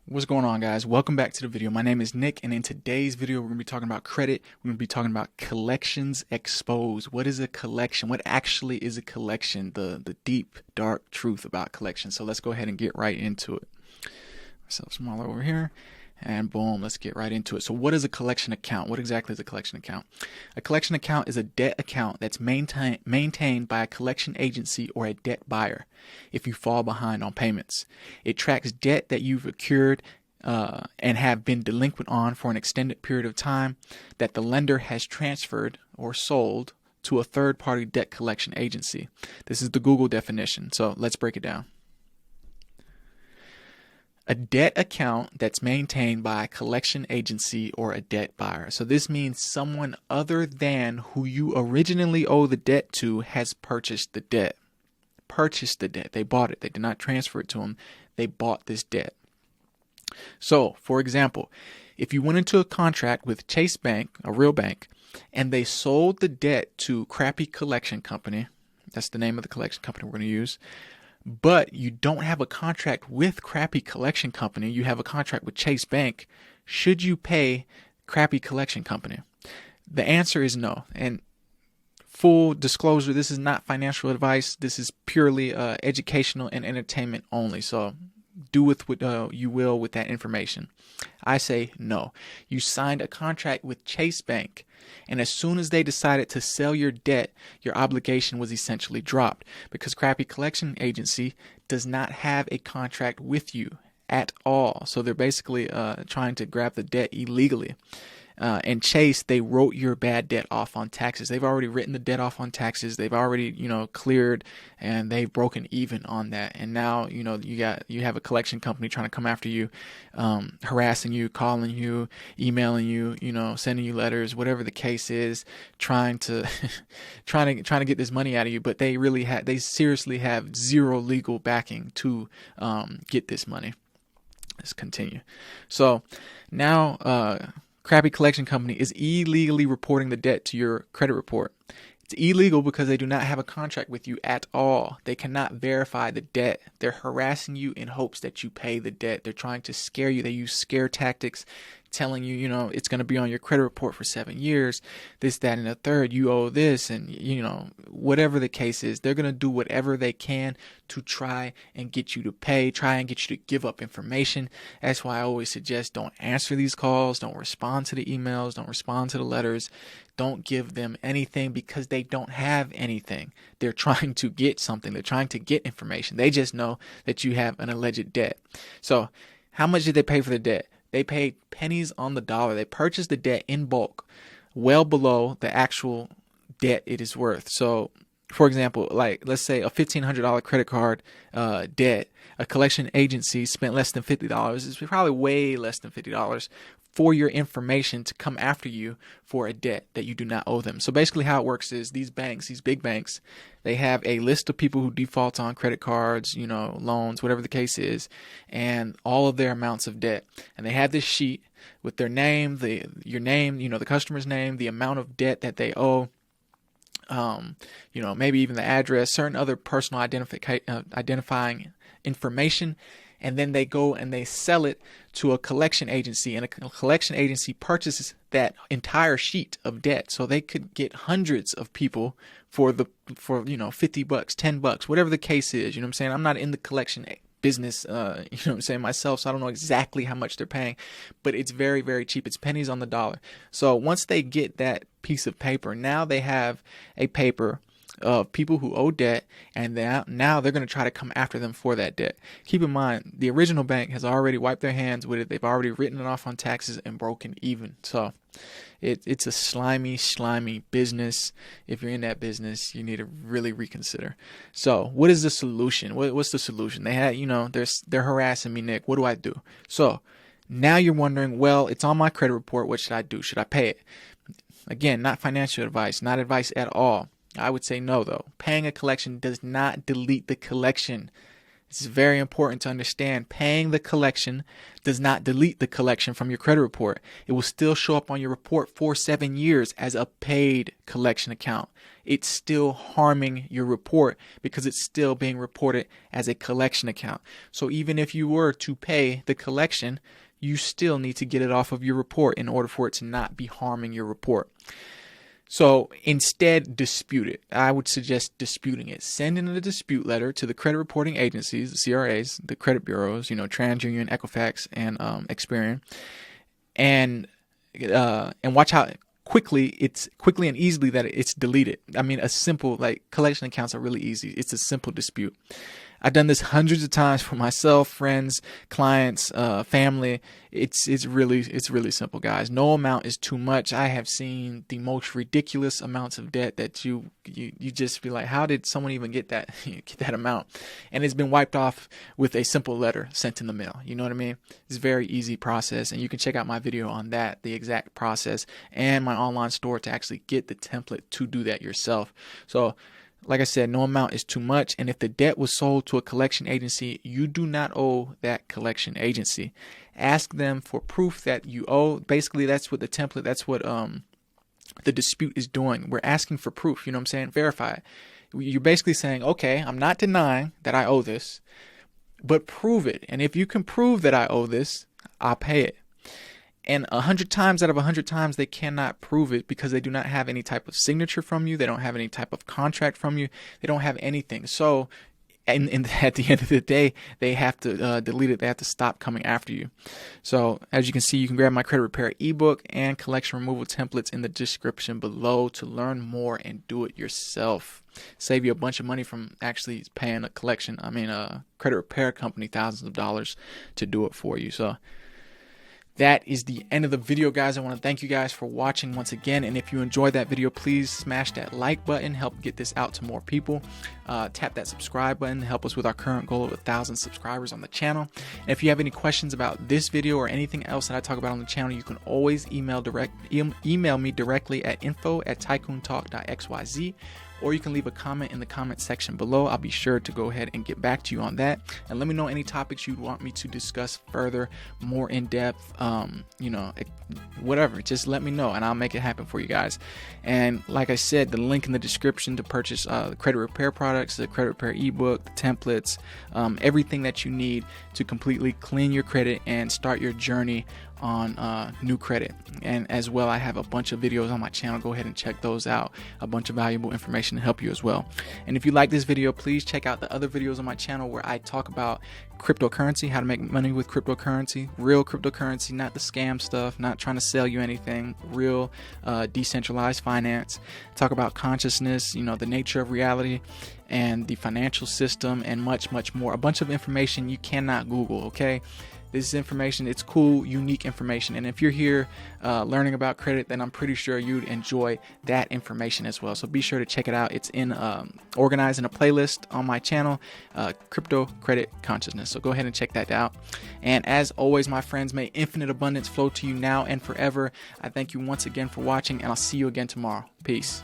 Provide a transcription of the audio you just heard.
What's going on, guys? Welcome back to the video. My name is Nick, and in today's video we're going to be talking about credit. We're going to be talking about collections exposed. What is a collection? What actually is a collection? The deep dark truth about collections. So let's go ahead and get right into it. Myself smaller over here, and boom, let's get right into it. So what is a collection account? What exactly is a collection account? A collection account is a debt account that's maintained by a collection agency or a debt buyer if you fall behind on payments. It tracks debt that you've accrued and have been delinquent on for an extended period of time that the lender has transferred or sold to a third-party debt collection agency. This is the Google definition, so let's break it down. A debt account that's maintained by a collection agency or a debt buyer. So this means someone other than who you originally owe the debt to has purchased the debt. They bought it. They did not transfer it to them. They bought this debt. So, for example, if you went into a contract with Chase Bank, a real bank, and they sold the debt to Crappy Collection Company, that's the name of the collection company we're going to use, but you don't have a contract with Crappy Collection Company, you have a contract with Chase Bank, should you pay Crappy Collection Company? The answer is no. And full disclosure, this is not financial advice. This is purely educational and entertainment only. So do with what you will with that information. I say no. You signed a contract with Chase Bank, and as soon as they decided to sell your debt, your obligation was essentially dropped because Crappy Collection Agency does not have a contract with you at all. So they're basically trying to grab the debt illegally. And Chase, they wrote your bad debt off on taxes. They've already written the debt off on taxes. They've already, cleared, and they've broken even on that. And now, you have a collection company trying to come after you, harassing you, calling you, emailing you, sending you letters, whatever the case is, trying to trying to get this money out of you. But they seriously have zero legal backing to get this money. Let's continue. So now, Crappy Collection Company is illegally reporting the debt to your credit report. It's illegal because they do not have a contract with you at all. They cannot verify the debt. They're harassing you in hopes that you pay the debt. They're trying to scare you. They use scare tactics, telling you, it's going to be on your credit report for 7 years, this, that, and the third, you owe this, and, whatever the case is, they're going to do whatever they can to try and get you to pay, try and get you to give up information. That's why I always suggest don't answer these calls, don't respond to the emails, don't respond to the letters, don't give them anything because they don't have anything. They're trying to get something. They're trying to get information. They just know that you have an alleged debt. So how much did they pay for the debt? They paid pennies on the dollar. They purchased the debt in bulk, well below the actual debt it is worth. So, for example, let's say a $1,500 credit card debt, a collection agency spent less than $50. It's probably way less than $50 for your information to come after you for a debt that you do not owe them. So basically how it works is these banks, these big banks, they have a list of people who default on credit cards, loans, whatever the case is, and all of their amounts of debt. And they have this sheet with their name, your name, the customer's name, the amount of debt that they owe, maybe even the address, certain other personal identifying information. And then they go and they sell it to a collection agency, and a collection agency purchases that entire sheet of debt. So they could get hundreds of people for $50, $10, whatever the case is. I'm saying? I'm not in the collection business, myself, so I don't know exactly how much they're paying, but it's very, very cheap. It's pennies on the dollar. So once they get that piece of paper, now they have a paper of people who owe debt, and now they're going to try to come after them for that debt. Keep in mind, the original bank has already wiped their hands with it. They've already written it off on taxes and broken even. So it's a slimy business. If you're in that business, you need to really reconsider. So what is the solution? What's the solution? They had, they're harassing me, Nick. What do I do? So now you're wondering, well, it's on my credit report. What should I do? Should I pay it? Again, not financial advice, not advice at all. I would say no, though. Paying a collection does not delete the collection. It's very important to understand paying the collection does not delete the collection from your credit report. It will still show up on your report for 7 years as a paid collection account. It's still harming your report because it's still being reported as a collection account. So even if you were to pay the collection, you still need to get it off of your report in order for it to not be harming your report. So instead, dispute it. I would suggest disputing it. Send in a dispute letter to the credit reporting agencies, the CRAs, the credit bureaus, TransUnion, Equifax, and Experian, and watch how quickly and easily that it's deleted. I mean, a simple, collection accounts are really easy. It's a simple dispute. I've done this hundreds of times for myself, friends, clients, family. It's really simple, guys. No amount is too much. I have seen the most ridiculous amounts of debt that you just be like, how did someone even get that amount? And it's been wiped off with a simple letter sent in the mail. You know what I mean? It's a very easy process, and you can check out my video on that, the exact process, and my online store to actually get the template to do that yourself. So, like I said, no amount is too much. And if the debt was sold to a collection agency, you do not owe that collection agency. Ask them for proof that you owe. Basically, that's what the template, that's what the dispute is doing. We're asking for proof. You know what I'm saying? Verify it. You're basically saying, okay, I'm not denying that I owe this, but prove it. And if you can prove that I owe this, I'll pay it. And 100 times out of 100 times, they cannot prove it because they do not have any type of signature from you. They don't have any type of contract from you. They don't have anything. So, and at the end of the day, they have to delete it. They have to stop coming after you. So, as you can see, you can grab my credit repair ebook and collection removal templates in the description below to learn more and do it yourself. Save you a bunch of money from actually paying a credit repair company thousands of dollars to do it for you. So, that is the end of the video, guys. I want to thank you guys for watching once again. And if you enjoyed that video, please smash that like button, help get this out to more people. Tap that subscribe button to help us with our current goal of 1,000 subscribers on the channel. And if you have any questions about this video or anything else that I talk about on the channel, you can always email me directly at info@tycoontalk.xyz. Or you can leave a comment in the comment section below. I'll be sure to go ahead and get back to you on that. And let me know any topics you'd want me to discuss further, more in depth, whatever. Just let me know and I'll make it happen for you guys. And like I said, the link in the description to purchase the credit repair products, the credit repair ebook, the templates, everything that you need to completely clean your credit and start your journey on new credit. And as well, I have a bunch of videos on my channel. Go ahead and check those out. A bunch of valuable information to help you as well. And if you like this video, please check out the other videos on my channel where I talk about cryptocurrency, how to make money with cryptocurrency, real cryptocurrency, not the scam stuff, not trying to sell you anything, real decentralized finance. Talk about consciousness, the nature of reality and the financial system, and much, much more. A bunch of information you cannot Google, okay? This information, it's cool, unique information. And if you're here learning about credit, then I'm pretty sure you'd enjoy that information as well. So be sure to check it out. It's organized in a playlist on my channel, Crypto Credit Consciousness. So go ahead and check that out. And as always, my friends, may infinite abundance flow to you now and forever. I thank you once again for watching, and I'll see you again tomorrow. Peace.